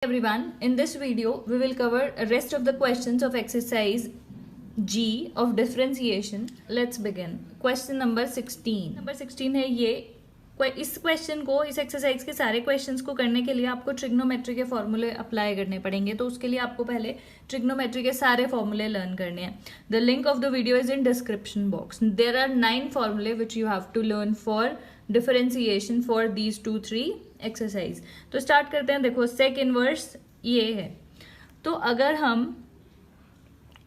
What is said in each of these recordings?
Everyone, in this video we will cover rest of the questions of exercise G of differentiation. Let's begin. Question number 16. Number 16 है ये. इस question को, इस exercise के सारे questions को करने के लिए आपको ट्रिग्नोमेट्री के फॉर्मूले अप्लाई करने पड़ेंगे. तो उसके लिए आपको पहले ट्रिग्नोमेट्री के सारे फॉर्मूले लर्न करने हैं. The link of the video is in description box. There are 9 फॉर्मूले which you have to learn for differentiation for these 2-3 exercise. तो स्टार्ट करते हैं. देखो, सेक इनवर्स ये है. तो अगर हम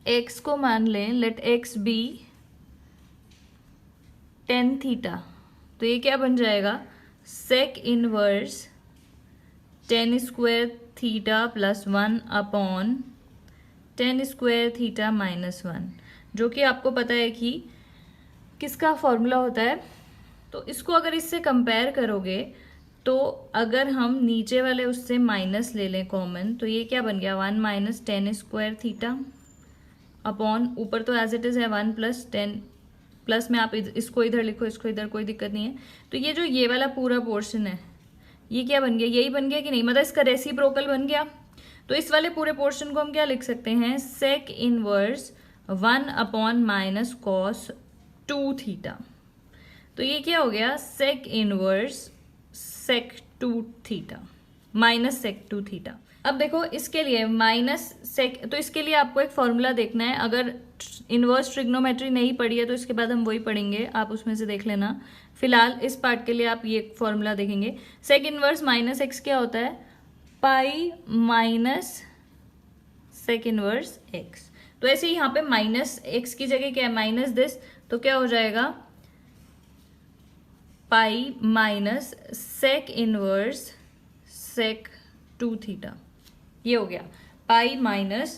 x को मान लें, let x be tan theta, तो ये क्या बन जाएगा? Sec inverse tan square theta plus 1 upon tan square theta minus 1, जो कि आपको पता है कि किसका फॉर्मूला होता है. तो इसको अगर इससे कंपेयर करोगे तो अगर हम नीचे वाले उससे माइनस ले लें कॉमन, तो ये क्या बन गया? 1 minus tan square theta upon, ऊपर तो एज इट इज है 1 प्लस 10, प्लस में आप इसको इधर लिखो, इसको इधर, कोई दिक्कत नहीं है. तो ये जो ये वाला पूरा पोर्शन है, ये क्या बन गया? यही बन गया कि नहीं? मतलब इसका रेसिप्रोकल बन गया. तो इस वाले पूरे पोर्शन को हम क्या लिख सकते हैं? Sec inverse 1 upon minus cos 2 theta. तो ये क्या हो गया? Sec inverse sec 2 theta minus sec 2 theta. अब देखो, इसके लिए माइनस सेक, तो इसके लिए आपको एक फॉर्मूला देखना है. अगर इनवर्स ट्रिग्नोमेट्री नहीं पढ़ी है तो इसके बाद हम वही पढ़ेंगे, आप उसमें से देख लेना. फिलहाल इस पार्ट के लिए आप ये फॉर्मूला देखेंगे. सेक इनवर्स माइनस एक्स क्या होता है? Pi minus sec inverse x. तो ऐसे ही यहाँ पे माइनस एक्स की जगह क्या है? Minus this. तो क्या हो जाएगा? Pi minus sec inverse sec 2 theta. ये हो गया pi minus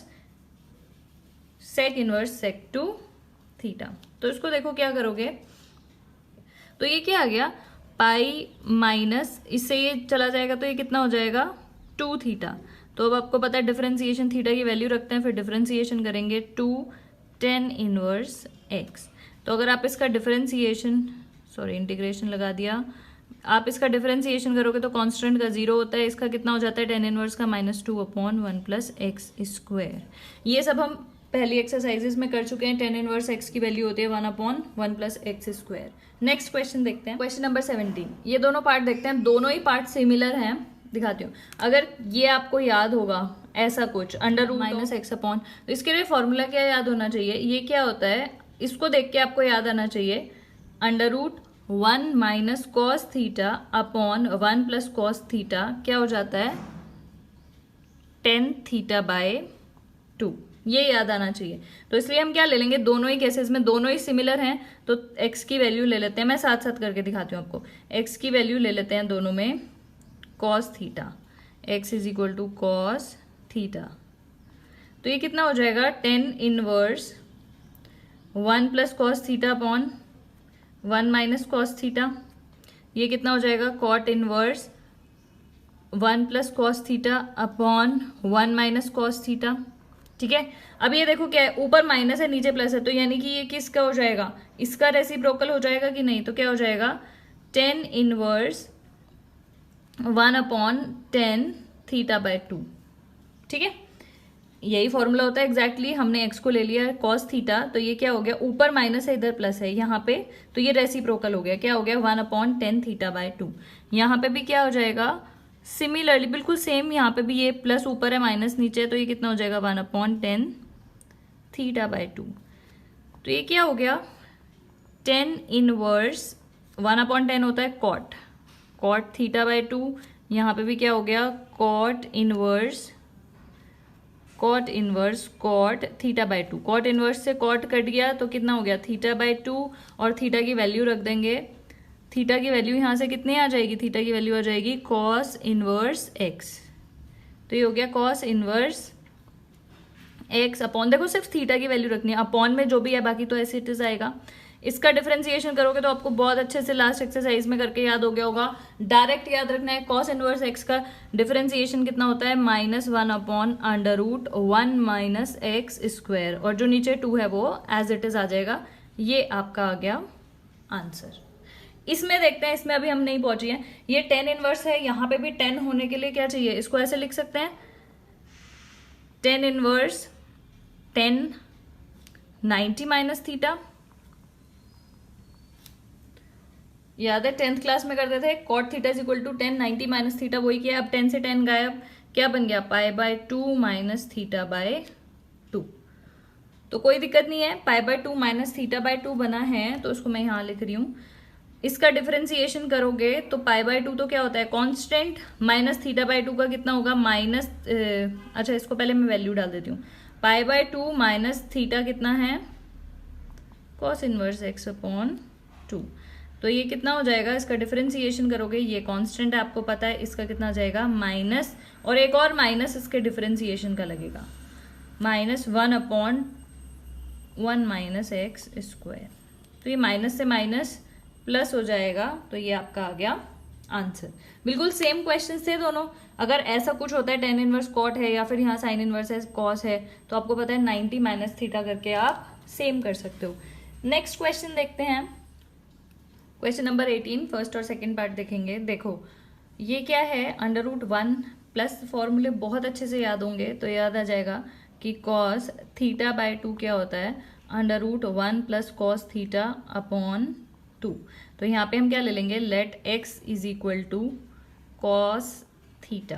sec inverse sec 2 theta. तो इसको देखो क्या करोगे, तो ये क्या आ गया? पाई माइनस, इससे ये चला जाएगा तो ये कितना हो जाएगा? 2 थीटा. तो अब आपको पता है डिफरेंशिएशन थीटा की वैल्यू रखते हैं, फिर डिफरेंशिएशन करेंगे 2 tan इनवर्स एक्स. तो अगर आप इसका डिफरेंशिएशन, इंटीग्रेशन लगा दिया, आप इसका डिफरेंशिएशन करोगे तो कांस्टेंट का 0 होता है. इसका कितना हो जाता है? tan इनवर्स का -2 अपॉन 1 प्लस एक्स स्क्वायर. ये सब हम पहली एक्सरसाइजेस में कर चुके हैं. tan इनवर्स एक्स की वैल्यू होती है 1 upon 1 plus x square. Next question देखते हैं. Question number 17. ये दोनों पार्ट देखते हैं. दोनों ही पार्ट सिमिलर हैं, दिखाती हूँ. अगर ये आपको याद होगा ऐसा कुछ under root minus x upon, तो इसके लिए फॉर्मूला क्या याद होना चाहिए? ये क्या होता है? इसको देख के आपको याद आना चाहिए under root 1 minus cos theta upon 1 plus cos theta क्या हो जाता है? tan theta by 2. ये याद आना चाहिए. तो इसलिए हम क्या ले लेंगे? दोनों ही केसेस में दोनों ही सिमिलर हैं, तो x की वैल्यू ले लेते हैं. मैं साथ साथ करके दिखाती हूँ आपको. x की वैल्यू ले लेते हैं दोनों में cos theta. x is equal to cos theta. तो ये कितना हो जाएगा? tan inverse 1 plus cos theta upon 1 minus cos theta. ये कितना हो जाएगा? Cot inverse 1 plus cos theta upon 1 minus cos theta. ठीक है. अब ये देखो क्या है, ऊपर माइनस है नीचे प्लस है, तो यानी कि ये किसका हो जाएगा? इसका रेसिप्रोकल हो जाएगा कि नहीं? तो क्या हो जाएगा? tan inverse 1 upon tan theta by 2. ठीक है, यही फॉर्मूला होता है एग्जैक्टली. हमने एक्स को ले लिया कॉस थीटा, तो ये क्या हो गया? ऊपर माइनस है, इधर प्लस है यहाँ पे, तो ये रेसिप्रोकल हो गया. क्या हो गया? 1 अपॉन tan थीटा बाय 2. यहाँ पे भी क्या हो जाएगा? सिमिलरली बिल्कुल सेम, यहाँ पे भी ये प्लस ऊपर है माइनस नीचे है, तो ये कितना हो जाएगा? 1 अपॉन tan थीटा बाय 2. तो ये क्या हो गया? tan इनवर्स 1 अपॉन 10 होता है कॉट, कॉट थीटा बाय 2. यहाँ पे भी क्या हो गया? Cot inverse cot theta by 2. Cot inverse से कॉट कट गया तो कितना हो गया? Theta by 2. और थीटा की वैल्यू रख देंगे. थीटा की वैल्यू यहाँ से कितनी आ जाएगी? थीटा की वैल्यू आ जाएगी कॉस इनवर्स एक्स. तो ये हो गया कॉस इनवर्स एक्स अपॉन, देखो सिर्फ थीटा की वैल्यू रखनी है, अपॉन में जो भी है बाकी तो ऐसे इट इज आएगा. इसका डिफरेंशिएशन करोगे तो आपको बहुत अच्छे से लास्ट एक्सरसाइज में करके याद हो गया होगा. डायरेक्ट याद रखना है. कॉस इनवर्स एक्स का डिफरेंशिएशन कितना होता है? -1 upon under root 1 minus x square, और जो नीचे 2 है वो एज इट इज आ जाएगा. ये आपका आ गया आंसर. इसमें देखते हैं, इसमें अभी हम नहीं पहुंचे हैं. ये tan इनवर्स है, यहाँ पे भी tan होने के लिए क्या चाहिए? इसको ऐसे लिख सकते हैं टेन इनवर्स 90 माइनस थीटा, याद है 10th क्लास में करते थे cot theta is equal to 90 minus theta, वही किया। अब 10 से 10 गायब, क्या बन गया π/2 माइनस θ/2। तो कोई दिक्कत नहीं है, π/2 माइनस θ/2 बना है तो उसको मैं यहाँ लिख रही हूँ। इसका डिफरेंशिएशन करोगे तो π/2 तो क्या होता है कांस्टेंट, माइनस θ/2 का कितना होगा माइनस, अच्छा इसको पहले मैं वैल्यू डाल देती हूँ। π/2 माइनस थीटा कितना है cos इनवर्स x/2, तो ये कितना हो जाएगा, इसका डिफरेंशिएशन करोगे, ये कांस्टेंट है आपको पता है, इसका कितना आ जाएगा माइनस, और एक और माइनस इसके डिफरेंशिएशन का लगेगा, -1/1 माइनस एक्स स्क्वायर। तो ये माइनस से माइनस प्लस हो जाएगा, तो ये आपका आ गया आंसर। बिल्कुल सेम क्वेश्चन थे दोनों। अगर ऐसा कुछ होता है टेन इनवर्स कॉट है या फिर यहाँ साइन इनवर्स है कॉस है, तो आपको पता है 90 माइनस थीटा करके आप सेम कर सकते हो। नेक्स्ट क्वेश्चन देखते हैं, क्वेश्चन नंबर 18, फर्स्ट और सेकंड पार्ट देखेंगे। देखो ये क्या है, √1 प्लस फॉर्मूले बहुत अच्छे से याद होंगे तो याद आ जाएगा कि cos θ/2 क्या होता है, √1 प्लस cos θ/2। तो यहाँ पे हम क्या ले लेंगे, let x is equal to cos theta,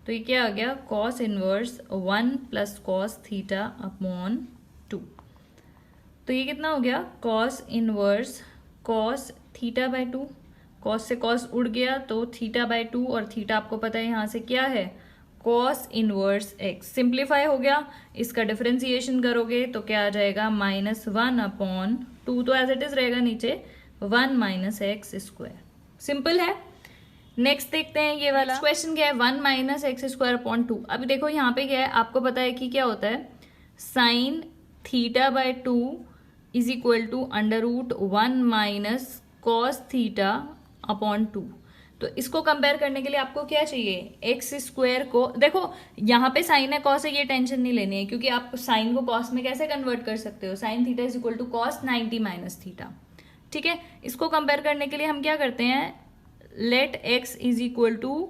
तो ये क्या आ गया cos इनवर्स 1 प्लस cos θ/2। तो ये कितना हो गया cos इनवर्स cos θ/2, cos से cos उड़ गया तो θ/2, और थीटा आपको पता है यहाँ से क्या है cos इनवर्स x। सिंप्लीफाई हो गया, इसका डिफरेंशिएशन करोगे तो क्या आ जाएगा -1/2, तो एज इट इज रहेगा नीचे 1 माइनस एक्स स्क्वायर। सिंपल है। नेक्स्ट देखते हैं ये वाला क्वेश्चन क्या है, 1 माइनस एक्स स्क्वायर अपॉन 2। अभी देखो यहाँ पे क्या है, आपको पता है कि क्या होता है sine θ/2 is equal to √1 minus cos θ/2। तो इसको कंपेयर करने के लिए आपको क्या चाहिए, एक्स स्क्वायर को, देखो यहाँ पे साइन है कॉस है, ये टेंशन नहीं लेनी है, क्योंकि आप साइन को कॉस में कैसे कन्वर्ट कर सकते हो, sine theta is equal to cos 90 minus theta. ठीक है, इसको कंपेयर करने के लिए हम क्या करते हैं, let x is equal to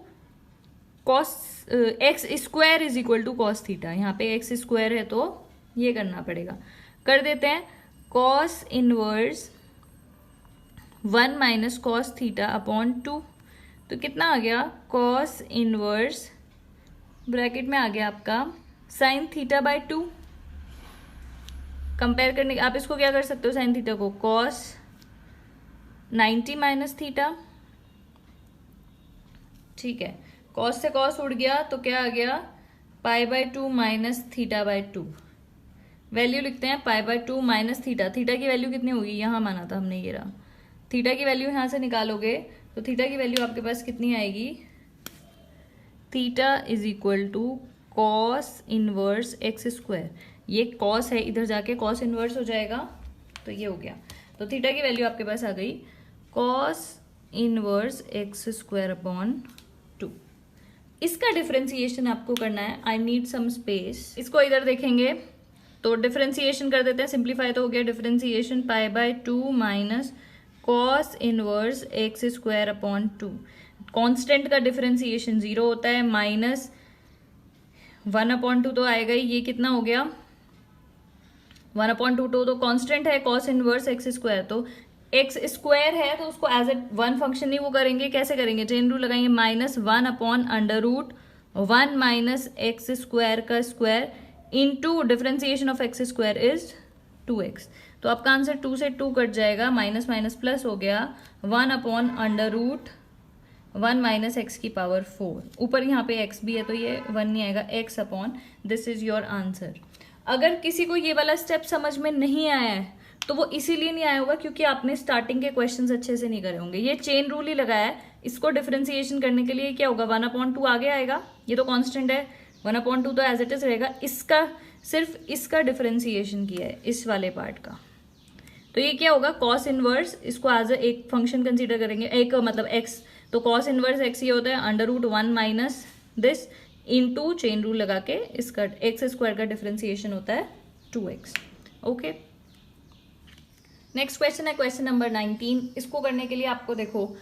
cos, x square is equal to cos theta. यहाँ पे एक्स स्क्वायर है तो ये करना पड़ेगा, कर देते हैं कॉस इनवर्स 1 माइनस कॉस θ/2। तो कितना आ गया cos इनवर्स ब्रैकेट में आ गया आपका साइन θ/2। कंपेयर करने आप इसको क्या कर सकते हो, साइन थीटा को cos 90 माइनस थीटा। ठीक है, cos से cos उड़ गया तो क्या आ गया π/2 माइनस θ/2। वैल्यू लिखते हैं π/2 माइनस थीटा। थीटा की वैल्यू कितनी होगी, यहाँ माना था हमने, ये रहा। थीटा की वैल्यू यहाँ से निकालोगे तो थीटा की वैल्यू आपके पास कितनी आएगी, theta is equal to cos inverse x square. ये कॉस है, इधर जाके कॉस इनवर्स हो जाएगा, तो ये हो गया। तो थीटा की वैल्यू आपके पास आ गई cos inverse x square upon 2। इसका डिफरेंशिएशन आपको करना है, आई नीड सम स्पेस। इसको इधर देखेंगे तो डिफरेंशिएशन कर देते हैं, सिंप्लीफाई तो हो गया, differentiation π/2 minus cos inverse x square upon 2। Constant का डिफरेंशिएशन 0 होता है, माइनस 1/2 तो आएगा ही, ये कितना हो गया 1/2, तो कांस्टेंट है कॉस इनवर्स एक्स स्क्वायर, तो एक्स स्क्वायर है तो उसको एज ए वन फंक्शन ही वो करेंगे, कैसे करेंगे, चेन रूल लगाएंगे, -1/√1 माइनस एक्स स्क्वायर का square into differentiation of x square is 2x। तो आपका आंसर 2 से 2 कट जाएगा, माइनस माइनस प्लस हो गया 1/√1 माइनस एक्स की पावर 4। ऊपर यहाँ पे x भी है तो ये 1 नहीं आएगा, x upon, this is your answer. अगर किसी को ये वाला स्टेप समझ में नहीं आया है तो वो इसीलिए नहीं आया होगा क्योंकि आपने स्टार्टिंग के क्वेश्चंस अच्छे से नहीं करे होंगे। ये चेन रूल ही लगाया है, इसको डिफरेंशिएशन करने के लिए क्या होगा 1/2 आगे आएगा, ये तो कांस्टेंट है, 1/2 तो एज इट इज रहेगा। इसका सिर्फ इसका डिफरेंशिएशन किया है इस वाले पार्ट का, तो ये क्या होगा कॉस इनवर्स, इसको एज एक फंक्शन कंसीडर करेंगे, एक मतलब एक्स, तो कॉस इनवर्स एक्स ये होता है √1 minus this into chain rule लगा के इसका एक्स स्क्वायर का डिफरेंशिएशन होता है 2x। ओके, नेक्स्ट क्वेश्चन है क्वेश्चन नंबर 19। इसको करने के लिए आपको देखो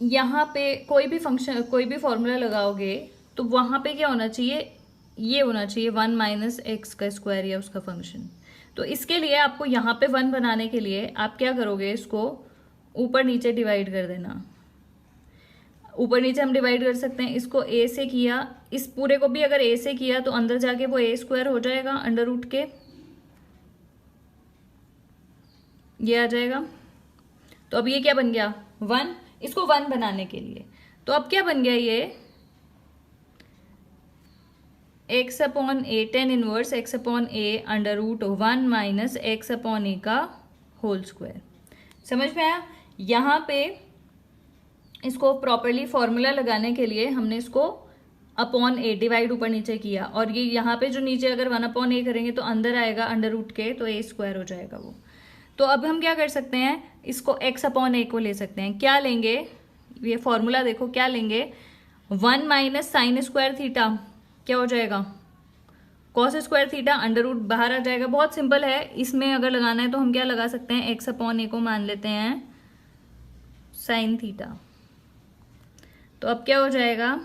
यहाँ पे कोई भी फंक्शन कोई भी फॉर्मूला लगाओगे तो वहां पे क्या होना चाहिए, ये होना चाहिए 1 माइनस एक्स का स्क्वायर या उसका फंक्शन। तो इसके लिए आपको यहाँ पे 1 बनाने के लिए आप क्या करोगे, इसको ऊपर नीचे डिवाइड कर देना। ऊपर नीचे हम डिवाइड कर सकते हैं। इसको a से किया, इस पूरे को भी अगर a से किया तो अंदर जाके वो a स्क्वायर हो जाएगा अंडर रूट के, ये आ जाएगा। तो अब ये क्या बन गया 1, इसको 1 बनाने के लिए। तो अब क्या बन गया ये x upon a, tan inverse x upon a under root 1 minus x upon a का होल स्क्वायर। समझ में आया? यहाँ पे इसको प्रॉपरली फॉर्मूला लगाने के लिए हमने इसको अपॉन ए डिवाइड ऊपर नीचे किया, और ये यहाँ पे जो नीचे अगर 1 अपॉन ए करेंगे तो अंदर आएगा अंडर रूट के, तो ए स्क्वायर हो जाएगा वो। तो अब हम क्या कर सकते हैं, इसको x अपॉन ए को ले सकते हैं। क्या लेंगे, ये फॉर्मूला देखो क्या लेंगे, 1 माइनस साइन स्क्वायर थीटा क्या हो जाएगा cos square theta, under root बाहर आ जाएगा। बहुत सिंपल है, इसमें अगर लगाना है तो हम क्या लगा सकते हैं, x अपॉन ए को मान लेते हैं साइन थीटा। तो अब क्या हो जाएगा,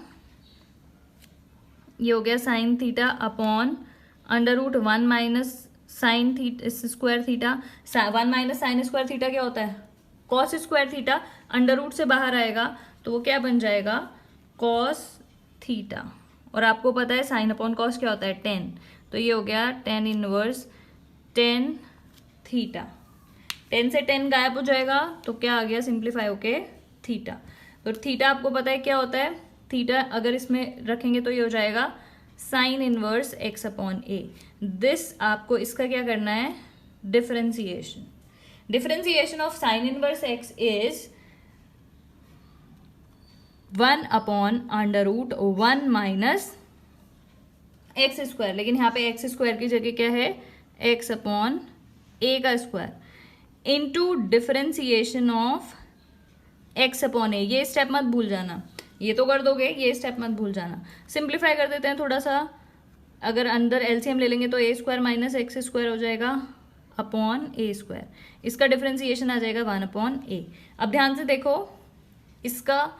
ये हो गया sine theta upon under root 1 minus sine theta square theta. 1 minus sine square theta क्या होता है cos square theta, under root से बाहर आएगा तो वो क्या बन जाएगा कॉस थीटा। और आपको पता है साइन अपॉन कॉस क्या होता है 10, तो ये हो गया 10 इनवर्स 10 थीटा। 10 से 10 गायब हो जाएगा तो क्या आ गया सिंप्लीफाई होके थीटा। तो थीटा आपको पता है क्या होता है, थीटा अगर इसमें रखेंगे तो ये हो जाएगा sine inverse x upon a. This आपको इसका क्या करना है differentiation. Differentiation of sine inverse x is 1 upon under root 1 minus x square, लेकिन यहाँ पे एक्स स्क्वायर की जगह क्या है एक्स अपॉन ए का square into differentiation of x upon a. ये स्टेप मत भूल जाना, ये तो कर दोगे, ये स्टेप मत भूल जाना। सिंप्लीफाई कर देते हैं थोड़ा सा, अगर अंदर एलसीएम ले लेंगे तो ए स्क्वायर माइनस एक्स स्क्वायर हो जाएगा अपॉन ए स्क्वायर, इसका डिफरेंशिएशन आ जाएगा 1 अपॉन ए। अब ध्यान से देखो, इसका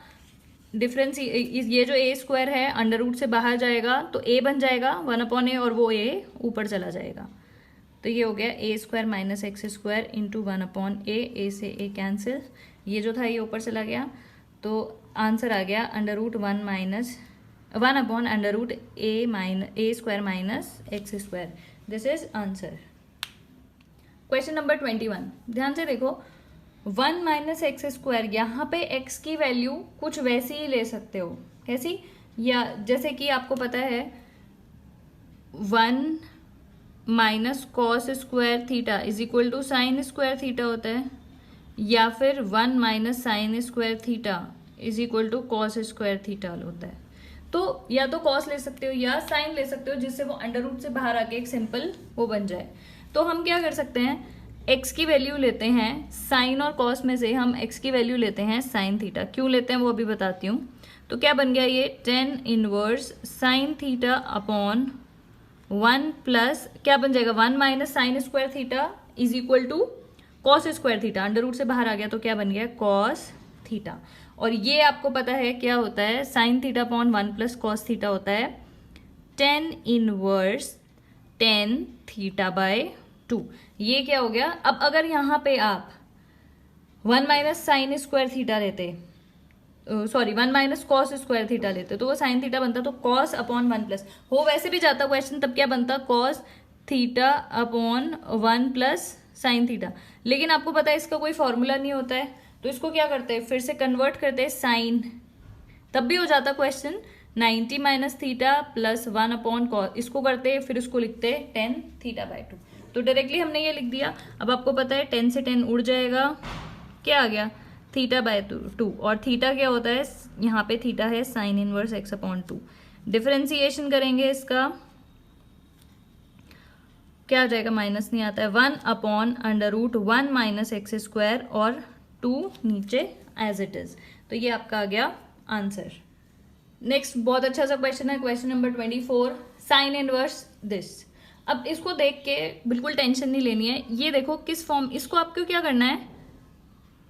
डिफरेंस ये जो ए स्क्वायर है अंडर रूट से बाहर जाएगा तो ए बन जाएगा 1 अपॉन ए, और वो ए ऊपर चला जाएगा। तो ये हो गया a square minus x square into 1 upon a से ए कैंसिल, ये जो था ये ऊपर चला गया, तो आंसर आ गया under root 1 minus 1 upon under root a square minus x square. This is answer. Question number 21, ध्यान से देखो 1 माइनस एक्स स्क्वायर, यहाँ पे x की वैल्यू कुछ वैसी ही ले सकते हो, कैसी, या जैसे कि आपको पता है 1 minus cos square theta is equal to sine square theta होता है, या फिर 1 minus sine square theta is equal to cos square theta होता है। तो या तो कॉस ले सकते हो या साइन ले सकते हो, जिससे वो अंडर रूट से बाहर आके एक सिंपल वो बन जाए। तो हम क्या कर सकते हैं, x की वैल्यू लेते हैं, साइन और कॉस में से हम x की वैल्यू लेते हैं साइन थीटा। क्यों लेते हैं वो अभी बताती हूँ। तो क्या बन गया ये 10 inverse sine theta upon 1 plus क्या बन जाएगा 1 minus sine square theta is equal to cos square theta, under root से बाहर आ गया तो क्या बन गया कॉस थीटा। और ये आपको पता है क्या होता है, sign theta upon 1 plus cos theta होता है 10 इनवर्स 10 थीटा बाय 2। ये क्या हो गया। अब अगर यहाँ पे आप 1 माइनस साइन स्क्वायर थीटा लेते, sorry 1 minus cos square theta लेते तो वो साइन थीटा बनता, तो कॉस अपॉन 1 प्लस हो वैसे भी जाता क्वेश्चन, तब क्या बनता cos theta upon 1 plus sine theta. लेकिन आपको पता है इसका कोई फॉर्मूला नहीं होता है, तो इसको क्या करते हैं फिर से कन्वर्ट करते हैं साइन, तब भी हो जाता question 90 minus theta plus 1 upon cos, इसको करते हैं फिर इसको लिखते हैं 10 थीटा बाय 2। तो डायरेक्टली हमने ये लिख दिया। अब आपको पता है 10 से 10 उड़ जाएगा, क्या आ गया थीटा बाय 2, और थीटा क्या होता है यहाँ पे थीटा है sign inverse x upon 2। Differentiation करेंगे इसका क्या आ जाएगा, माइनस नहीं आता है 1 upon under root 1 minus x square और 2 नीचे एज इट इज। तो ये आपका आ गया आंसर। नेक्स्ट बहुत अच्छा सा क्वेश्चन है, question number 24 sine inverse this. अब इसको देख के बिल्कुल टेंशन नहीं लेनी है, ये देखो किस फॉर्म, इसको आपको क्या करना है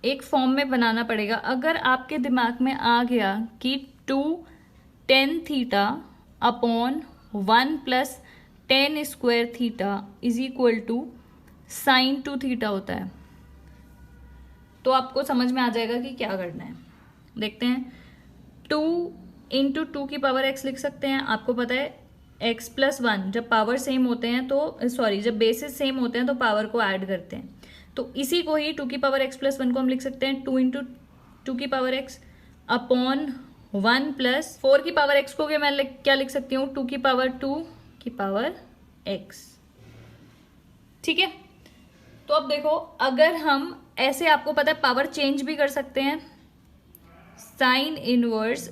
एक फॉर्म में बनाना पड़ेगा। अगर आपके दिमाग में आ गया कि 2 10 थीटा upon 1 plus tan square theta is equal to sine 2 theta होता है। तो आपको समझ में आ जाएगा कि क्या करना है। देखते हैं, 2 इंटू 2 की पावर x लिख सकते हैं। आपको पता है x प्लस 1 जब पावर सेम होते हैं तो जब बेसिस सेम होते हैं तो पावर को ऐड करते हैं। तो इसी को ही 2 की पावर x प्लस 1 को हम लिख सकते हैं 2 इंटू 2 की पावर x अपॉन 1 प्लस 4 की पावर x को मैं क्या लिख सकती हूँ 2 की पावर x। ठीक है, तो अब देखो, अगर हम ऐसे, आपको पता है पावर चेंज भी कर सकते हैं। साइन इनवर्स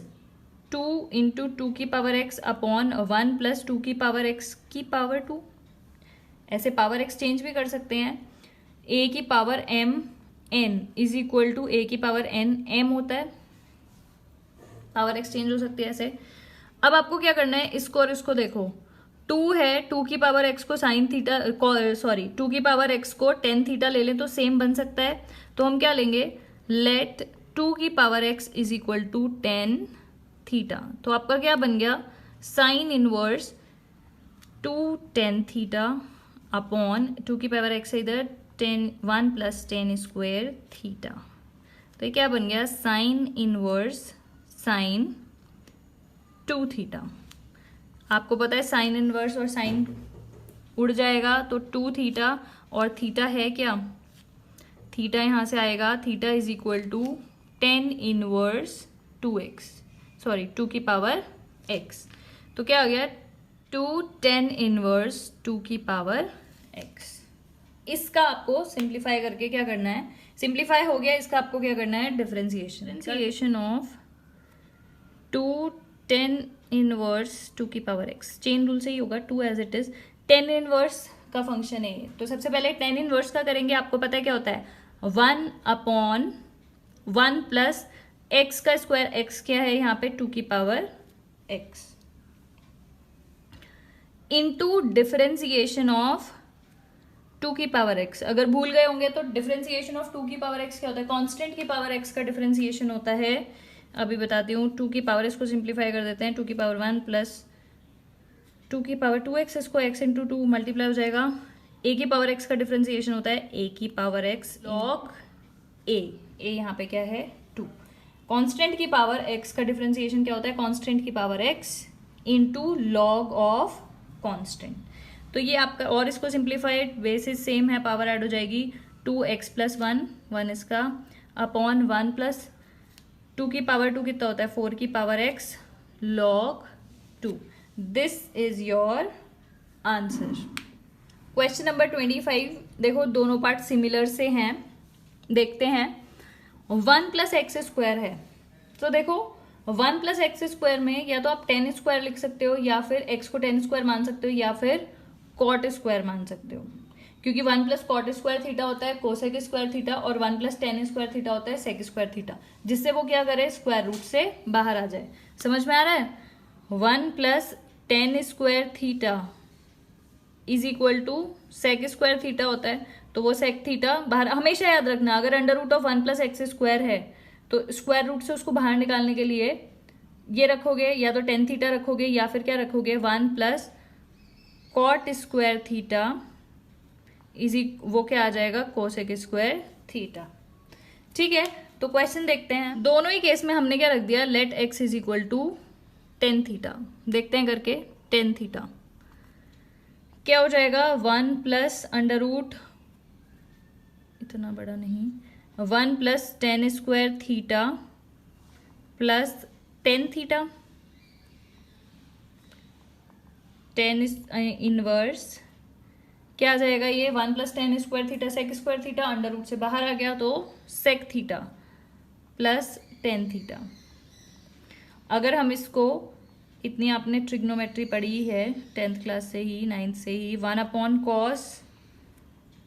2 इंटू 2 की पावर x अपॉन 1 प्लस 2 की पावर x की पावर 2। ऐसे पावर एक्सचेंज भी कर सकते हैं। a की power m n is equal to a की पावर n m होता है। पावर एक्सचेंज हो सकती है ऐसे। अब आपको क्या करना है, इसको और इसको देखो, 2 है, 2 की पावर x को साइन थीटा 2 की पावर x को टेन थीटा ले लें तो सेम बन सकता है। तो हम क्या लेंगे, लेट 2 की power x is equal to tan theta. तो आपका क्या बन गया, sine inverse 2 tan theta upon 2 की पावर x है इधर 1 प्लस टेन स्क्वायर थीटा। तो ये क्या बन गया, साइन इनवर्स साइन 2 थीटा। आपको पता है साइन इनवर्स और साइन उड़ जाएगा तो 2 थीटा, और थीटा है क्या, थीटा यहां से आएगा, theta is equal to 10 inverse 2 की पावर x। तो क्या हो गया, 2 10 इनवर्स 2 की पावर x। इसका आपको सिंप्लीफाई करके क्या करना है, सिंप्लीफाई हो गया, इसका आपको क्या करना है, डिफरेंशिएशन ऑफ 2 10 इनवर्स 2 की पावर x। चेन रूल से ही होगा, 2 एज इट इज, 10 इनवर्स का फंक्शन है। तो सबसे पहले 10 इनवर्स का करेंगे। आपको पता है क्या होता है, 1 अपॉन 1 प्लस x का स्क्वायर, x क्या है यहाँ पे 2 की power x, into differentiation of 2 की पावर x। अगर भूल गए होंगे तो डिफरेंशिएशन ऑफ 2 की पावर x क्या होता है, कांस्टेंट की पावर x का डिफरेंशिएशन होता है। अभी बताती हूँ, 2 की पावर इसको सिंप्लीफाई कर देते हैं, 2 की पावर 1 प्लस 2 की पावर 2x, इसको x इंटू 2 मल्टीप्लाई हो जाएगा। a की पावर x का डिफरेंशिएशन होता है a की पावर x लॉग a यहाँ पे क्या है 2। कांस्टेंट की पावर x का डिफरेंशिएशन क्या होता है, कांस्टेंट की power x into log of constant. तो ये आपका, और इसको सिंप्लीफाइड बेसिस सेम है, पावर ऐड हो जाएगी 2x प्लस 1 इसका अपॉन 1 प्लस 2 की पावर 2 कितना होता है 4 की power x log 2। This is your answer. Question number 25, देखो दोनों पार्ट सिमिलर से हैं, देखते हैं। 1 प्लस एक्स स्क्वायर है, तो देखो 1 प्लस एक्स स्क्वायर में या तो आप 10 स्क्वायर लिख सकते हो, या फिर x को 10 स्क्वायर मान सकते हो, या फिर कॉट स्क्वायर मान सकते हो, क्योंकि 1 प्लस कॉट स्क्वायर थीटा होता है कोसेक स्क्वायर थीटा, और 1 प्लस टेन स्क्वायर थीटा होता है सेक स्क्वायर थीटा, जिससे वो क्या करे, स्क्वायर रूट से बाहर आ जाए। समझ में आ रहा है, 1 plus tan square theta is equal to sec square theta होता है, तो वो सेक थीटा बाहर, हमेशा याद रखना, अगर under root of 1 plus x square है तो स्क्वायर रूट से उसको बाहर निकालने के लिए ये रखोगे, या तो टेन थीटा रखोगे, या फिर क्या रखोगे 1 प्लस कॉट स्क्वायर थीटा वो क्या आ जाएगा, कोसेक स्क्वायर थीटा। ठीक है, तो क्वेश्चन देखते हैं। दोनों ही केस में हमने क्या रख दिया, let x is equal to tan theta. देखते हैं करके, टेन थीटा क्या हो जाएगा, 1 प्लस अंडर रूट, इतना बड़ा नहीं, 1 plus tan square theta plus tan theta, tan inverse क्या आ जाएगा, ये 1 plus tan square theta sec square theta, under root से बाहर आ गया तो sec theta plus tan theta. अगर हम इसको, इतनी आपने ट्रिग्नोमेट्री पढ़ी है 10th क्लास से ही, 9th से ही, 1 upon cos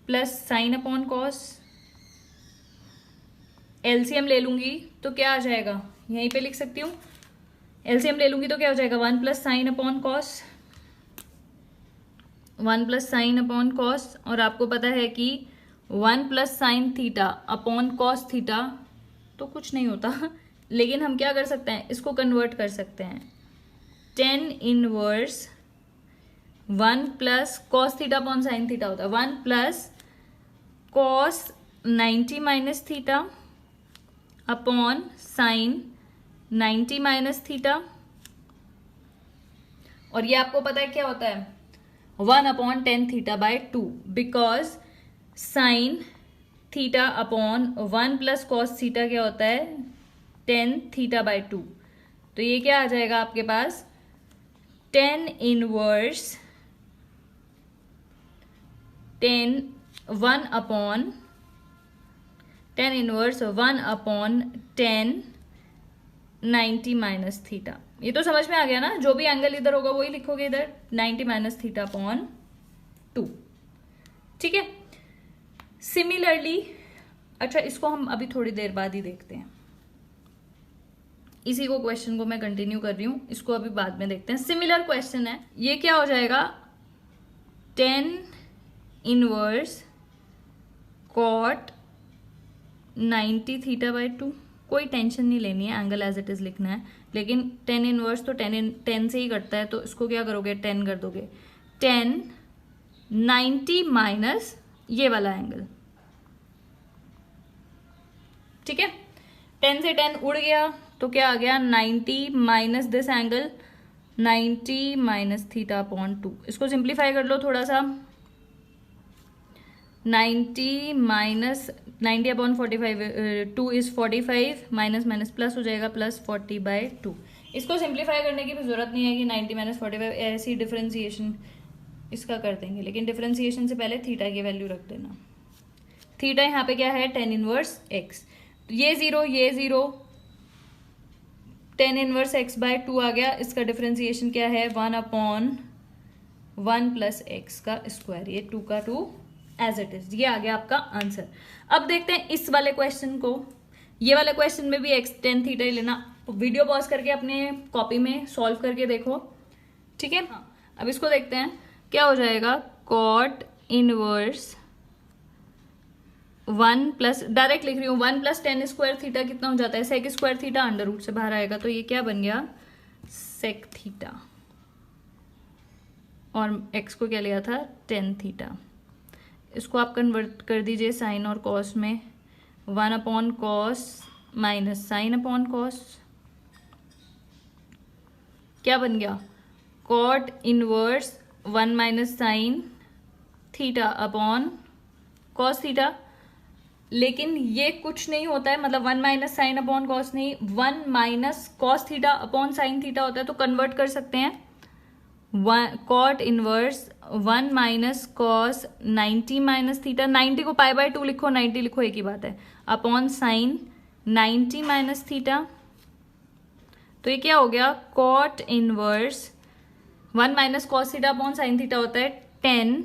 plus sign upon cos, LCM ले लूंगी तो क्या आ जाएगा, यहीं पे लिख सकती हूँ, एलसीएम ले लूंगी तो क्या हो जाएगा, 1 plus sign upon cos, 1 plus sign upon cos, और आपको पता है कि 1 plus sign theta upon cos theta तो कुछ नहीं होता, लेकिन हम क्या कर सकते हैं, इसको कन्वर्ट कर सकते हैं, 10 inverse 1 plus cos theta upon sine theta होता है 1 plus cos 90 minus theta upon sign 90 minus theta, और ये आपको पता है क्या होता है 1 upon tan theta by 2, because sign theta upon 1 plus cos theta क्या होता है 10 थीटा बाय 2। तो ये क्या आ जाएगा आपके पास 10 इनवर्स 1 अपॉन 10 90 माइनस थीटा। ये तो समझ में आ गया ना, जो भी एंगल इधर होगा वही लिखोगे इधर 90 माइनस थीटा अपॉन 2। ठीक है, सिमिलरली अच्छा इसको हम अभी थोड़ी देर बाद ही देखते हैं, इसी को क्वेश्चन को मैं कंटिन्यू कर रही हूं, इसको अभी बाद में देखते हैं। सिमिलर क्वेश्चन है, ये क्या हो जाएगा 10 इनवर्स कॉट 90 थीटा बाय 2। कोई टेंशन नहीं लेनी है, एंगल एज इट इज लिखना है, लेकिन 10 इनवर्स तो 10 से ही कटता है, तो इसको क्या करोगे 10 कर दोगे 10 90 माइनस ये वाला एंगल। ठीक है, 10 से 10 उड़ गया तो क्या आ गया 90 minus this angle 90 minus theta upon 2। इसको सिंप्लीफाई कर लो थोड़ा सा, 90 minus 90 upon 45 2 is 45 minus minus plus हो जाएगा प्लस 40 बाय 2। इसको सिंप्लीफाई करने की भी जरूरत नहीं है कि 90 माइनस 45 ऐसी डिफरेंशिएशन इसका कर देंगे, लेकिन डिफरेंशिएशन से पहले थीटा की वैल्यू रख देना। थीटा यहाँ पे क्या है 10 इनवर्स एक्स, ये 0 10 इनवर्स एक्स बाय 2 आ गया, इसका डिफरेंशिएशन क्या है 1 अपॉन 1 प्लस एक्स का स्क्वायर, ये 2 का 2 एज इट इज। ये आ गया आपका आंसर। अब देखते हैं इस वाले क्वेश्चन को, ये वाले क्वेश्चन में भी एक्स टेन थीटा ही लेना, वीडियो पॉज करके अपने कॉपी में सॉल्व करके देखो। ठीक है, हाँ अब इसको देखते हैं क्या हो जाएगा कॉट इनवर्स 1 प्लस, डायरेक्ट लिख रही हूँ 1 प्लस 10 स्क्वायर थीटा कितना हो जाता है sec square theta, under root से बाहर आएगा तो ये क्या बन गया सेक थीटा, और एक्स को क्या लिया था 10 थीटा। इसको आप कन्वर्ट कर दीजिए साइन और कॉस में, 1 upon cos minus sine upon cos, क्या बन गया cot inverse 1 minus sine theta upon cos theta. लेकिन ये कुछ नहीं होता है, मतलब 1 माइनस साइन अपॉन कॉस नहीं, 1 minus cos theta upon sine theta होता है, तो कन्वर्ट कर सकते हैं cot inverse 1 minus cos 90 minus theta, 90 को पाई बाय 2 लिखो 90 लिखो एक ही बात है, अपॉन साइन 90 माइनस थीटा। तो ये क्या हो गया cot inverse 1 minus cos theta upon sine theta होता है 10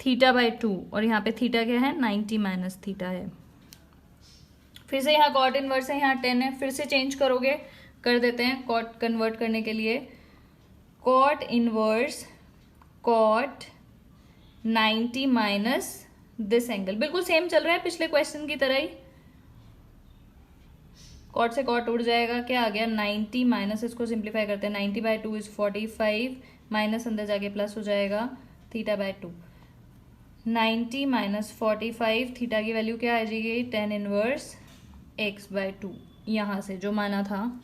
थीटा बाय 2, और यहाँ पे थीटा क्या है 90 माइनस थीटा है। फिर से यहाँ कॉट इनवर्स है, यहाँ 10 है, फिर से चेंज करोगे, कर देते हैं कॉट कन्वर्ट करने के लिए, cot inverse cot 90 minus this angle, बिल्कुल सेम चल रहा है पिछले क्वेश्चन की तरह ही, कॉट से कॉट उड़ जाएगा, क्या आ गया 90 माइनस, इसको सिंप्लीफाई करते हैं 90 बाय 2 इज 45 माइनस अंदर जाके प्लस हो जाएगा थीटा बाय 2, 90 माइनस 45 थीटा की वैल्यू क्या आ जाएगी 10 इनवर्स एक्स बाय 2, यहाँ से जो माना था।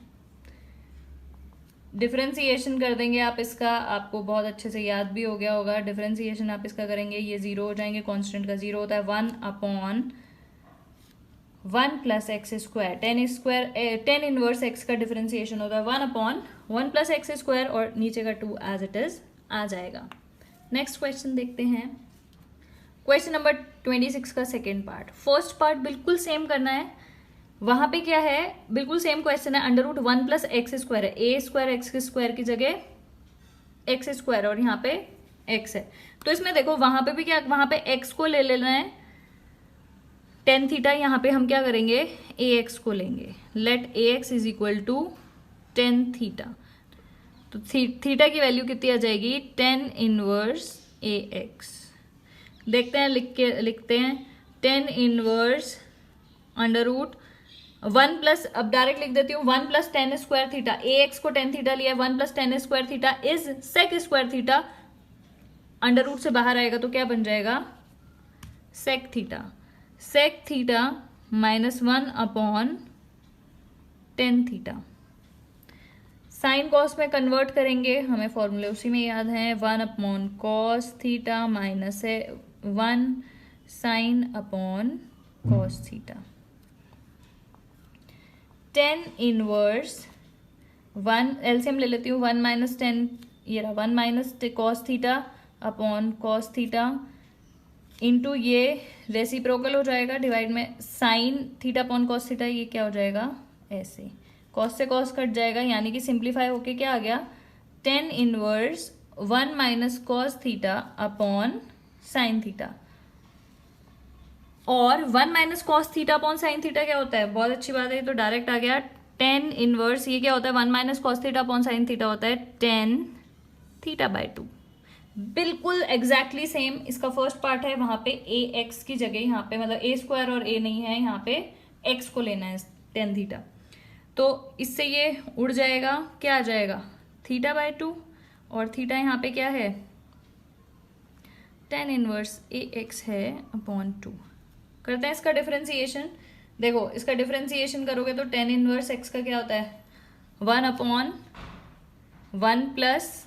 डिफरेंशिएशन कर देंगे आप इसका, आपको बहुत अच्छे से याद भी हो गया होगा, डिफरेंशिएशन आप इसका करेंगे, ये 0 हो जाएंगे, कांस्टेंट का 0 होता है 1 upon 1 plus x square, 10 inverse x का डिफरेंशिएशन होता है 1 अपॉन 1 प्लस एक्स स्क्वायर, और नीचे का 2 एज इट इज आ जाएगा। नेक्स्ट क्वेश्चन देखते हैं, क्वेश्चन नंबर 26 का सेकेंड पार्ट। फर्स्ट पार्ट बिल्कुल सेम करना है, वहां पे क्या है बिल्कुल सेम क्वेश्चन है, under root 1 plus x square है, ए स्क्वायर एक्स स्क्वायर की जगह एक्स स्क्वायर, और यहाँ पे एक्स है। तो इसमें देखो वहां पे भी क्या, वहां पे एक्स को ले लेना है 10 थीटा, यहाँ पे हम क्या करेंगे ए एक्स को लेंगे, let a x is equal to 10 थीटा। तो थीटा की वैल्यू कितनी आ जाएगी 10 इनवर्स ए एक्स। देखते हैं लिखते हैं 10 इनवर्स अंडर रूट 1 प्लस, अब डायरेक्ट लिख देती हूँ, 1 plus tan square theta, a x को टेन थीटा लिया है, 1 plus tan square theta is sec square theta, under root से बाहर आएगा तो क्या बन जाएगा, sec theta. Sec theta -1 upon tan theta. Sine cos में कन्वर्ट करेंगे, हमें फॉर्मूले उसी में याद है, 1 upon cos theta minus 1 sign upon cos theta. Tan inverse 1, LCM ले लेती हूँ, 1 माइनस टेन, ये रहा 1 minus cos theta upon cos theta into ये रेसिप्रोकल हो जाएगा, डिवाइड में sign theta upon cos theta, ये क्या हो जाएगा ऐसे, कॉस से कॉस कट जाएगा, यानी कि सिंप्लीफाई होके क्या आ गया, tan inverse 1 minus cos theta upon sine theta. और 1 minus cos theta upon sine theta क्या होता है, बहुत अच्छी बात है, तो डायरेक्ट आ गया टेन इनवर्स, ये क्या होता है, 1 minus cos theta upon sine theta होता है टेन थीटा बाय 2। बिल्कुल एग्जैक्टली सेम इसका फर्स्ट पार्ट है, वहां पे ए एक्स की जगह यहाँ पे मतलब ए स्क्वायर और ए नहीं है, यहाँ पे एक्स को लेना है टेन थीटा, तो इससे ये उड़ जाएगा, क्या आ जाएगा थीटा बाय 2, और थीटा यहाँ पे क्या है टेन इनवर्स ए एक्स है अपॉन 2। करते हैं इसका डिफरेंशिएशन। देखो इसका डिफरेंशिएशन करोगे तो टेन इनवर्स एक्स का क्या होता है 1 अपॉन 1 प्लस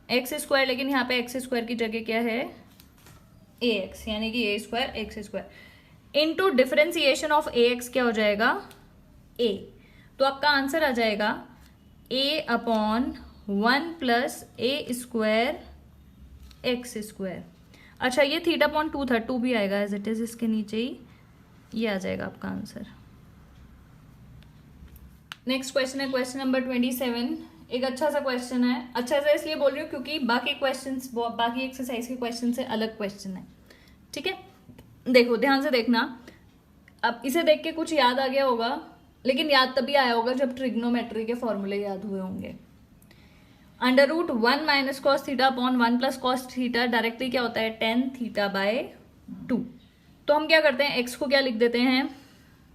एक्स स्क्वायर, लेकिन यहाँ पे एक्स स्क्वायर की जगह क्या है ए एक्स, यानी कि a square x square into differentiation of a x क्या हो जाएगा ए, तो आपका आंसर आ जाएगा a upon 1 plus a square x square. अच्छा ये थीटा अपॉन 2 था, 2 भी आएगा एज इट इज इसके नीचे ही, ये आ जाएगा आपका आंसर। नेक्स्ट क्वेश्चन है क्वेश्चन नंबर 27। एक अच्छा सा क्वेश्चन है, अच्छा सा इसलिए बोल रही हूँ क्योंकि बाकी क्वेश्चंस, बाकी एक्सरसाइज के क्वेश्चन से अलग क्वेश्चन है, ठीक है। देखो ध्यान से देखना, अब इसे देख के कुछ याद आ गया होगा, लेकिन याद तभी आया होगा जब ट्रिग्नोमेट्री के फॉर्मूले याद हुए होंगे। Under root 1 minus cos theta upon 1 plus cos theta directly क्या होता है टेन थीटा बाय 2। तो हम क्या करते हैं, एक्स को क्या लिख देते हैं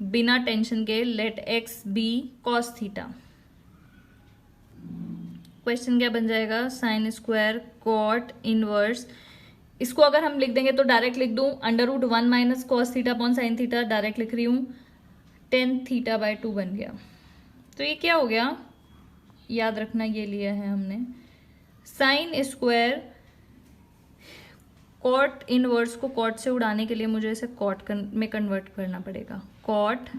बिना टेंशन के, let x be cos theta. Question क्या बन जाएगा साइन स्क्वायर कॉट इनवर्स, इसको अगर हम लिख देंगे तो डायरेक्ट लिख दूं under root 1 minus cos theta upon sine theta, direct लिख रही हूं टेन थीटा बाय 2 बन गया। तो ये क्या हो गया, याद रखना ये लिया है हमने साइन स्क्वायर कॉट इनवर्स को कॉट से उड़ाने के लिए मुझे इसे कॉट में कन्वर्ट करना पड़ेगा, कॉट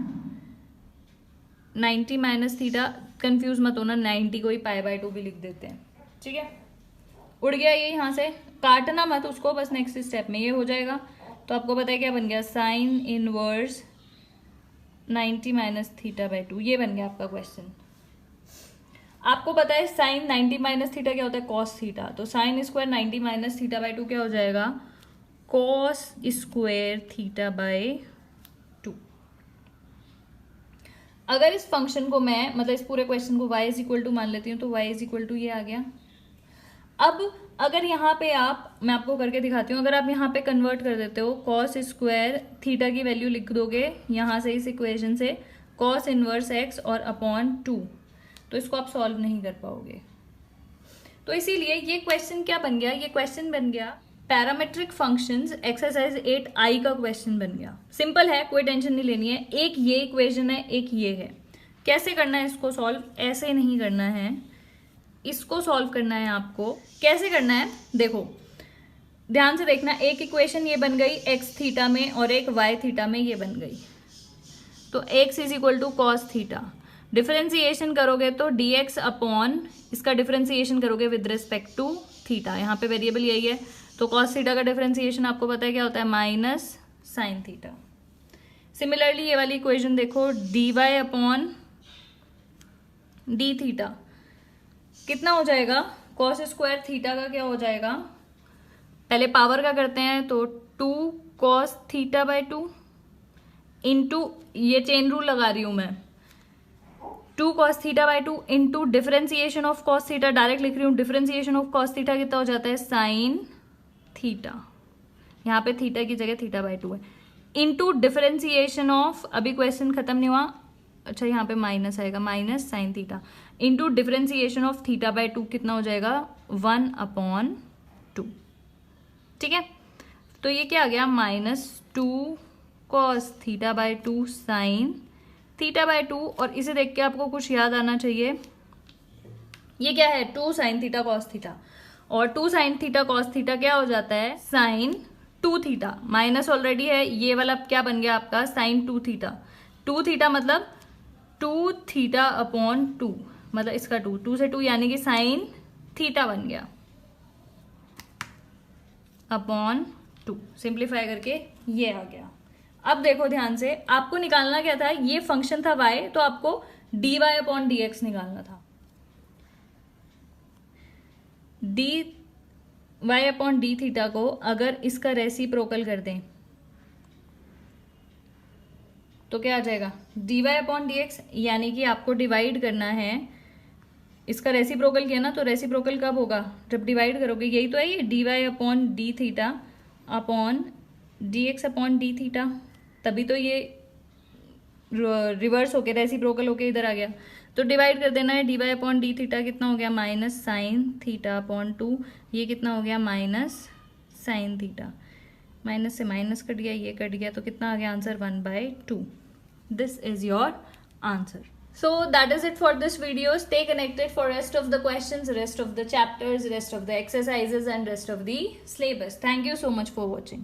90 माइनस थीटा, कंफ्यूज मत होना 90 को ही पाई बाय 2 भी लिख देते हैं, ठीक है। उड़ गया ये यहाँ से, काटना मत उसको, बस नेक्स्ट स्टेप में ये हो जाएगा। तो आपको पता है क्या बन गया sine inverse 90 minus theta by 2, ये बन गया आपका क्वेश्चन। आपको पता है साइन 90 माइनस थीटा क्या होता है कॉस थीटा, तो sine square 90 minus theta by 2 क्या हो जाएगा कॉस स्क्वायर थीटा बाय 2। अगर इस फंक्शन को मैं मतलब इस पूरे क्वेश्चन को y इज इक्वल टू मान लेती हूँ तो y इज इक्वल टू ये आ गया। अब अगर यहाँ पे आप, मैं आपको करके दिखाती हूँ, अगर आप यहाँ पे कन्वर्ट कर देते हो कॉस स्क्वायर थीटा की वैल्यू लिख दोगे यहाँ से इस इक्वेशन से कॉस इनवर्स x और अपॉन 2, तो इसको आप सॉल्व नहीं कर पाओगे। तो इसीलिए ये क्वेश्चन क्या बन गया, ये क्वेश्चन बन गया पैरामेट्रिक फंक्शंस एक्सरसाइज 8I का क्वेश्चन बन गया। सिंपल है, कोई टेंशन नहीं लेनी है। एक ये इक्वेशन है, एक ये है। कैसे करना है इसको सॉल्व, ऐसे नहीं करना है, इसको सॉल्व करना है आपको। कैसे करना है देखो ध्यान से देखना, एक इक्वेशन ये बन गई एक्स थीटा में और एक वाई थीटा में ये बन गई। तो x is equal to cos theta, differentiation करोगे तो dx अपॉन इसका डिफरेंशिएशन करोगे विद रिस्पेक्ट टू थीटा, यहाँ पे वेरिएबल यही है। तो कॉस थीटा का डिफरेंशिएशन आपको पता है क्या होता है माइनस साइन थीटा। सिमिलरली ये वाली इक्वेशन देखो dy अपॉन डी थीटा कितना हो जाएगा, कॉस स्क्वायर थीटा का क्या हो जाएगा, पहले पावर का करते हैं तो 2 कॉस थीटा बाय 2 इंटू ये चेन रूल लगा रही हूं मैं, 2 cos theta by 2 into differentiation of cos theta, direct लिख रही हूँ डिफरेंशिएशन ऑफ कॉस थीटा कितना हो जाता है साइन थीटा, यहाँ पे थीटा की जगह थीटा बाय 2 है, इंटू डिफरेंशिएशन ऑफ, अभी क्वेश्चन खत्म नहीं हुआ, अच्छा यहाँ पे माइनस आएगा, minus sine theta into differentiation of theta by 2 कितना हो जाएगा 1/2। ठीक है, तो ये क्या आ गया -2 cos theta by 2 sine theta by 2। और इसे देख के आपको कुछ याद आना चाहिए, ये क्या है 2 साइन थीटा कॉस थीटा, और 2 साइन थीटा कॉस थीटा क्या हो जाता है साइन 2 थीटा, माइनस ऑलरेडी है, ये वाला क्या बन गया आपका साइन 2 थीटा। 2 थीटा मतलब 2 थीटा अपॉन 2, मतलब इसका 2 से 2 यानी कि साइन थीटा बन गया अपॉन 2। सिंप्लीफाई करके ये आ गया। अब देखो ध्यान से, आपको निकालना क्या था, ये फंक्शन था y, तो आपको dy अपॉन dx निकालना था। dy अपॉन डी थीटा को अगर इसका रेसिप्रोकल कर दें तो क्या आ जाएगा dy अपॉन dx, यानी कि आपको डिवाइड करना है, इसका रेसिप्रोकल किया ना, तो रेसिप्रोकल कब होगा जब डिवाइड करोगे, यही तो है ये dy upon D theta upon dx upon D theta, तभी तो ये रिवर्स होके रेसिप्रोकल होके इधर आ गया। तो डिवाइड कर देना है, dy अपॉन डी थीटा कितना हो गया माइनस साइन थीटा अपॉन 2, ये कितना हो गया माइनस साइन थीटा, माइनस से माइनस कट गया, ये कट गया, तो कितना आ गया answer 1/2। This is your answer. So that is it for this video. Stay connected for rest of the questions, rest of the chapters, rest of the exercises and rest of the syllabus. Thank you so much for watching.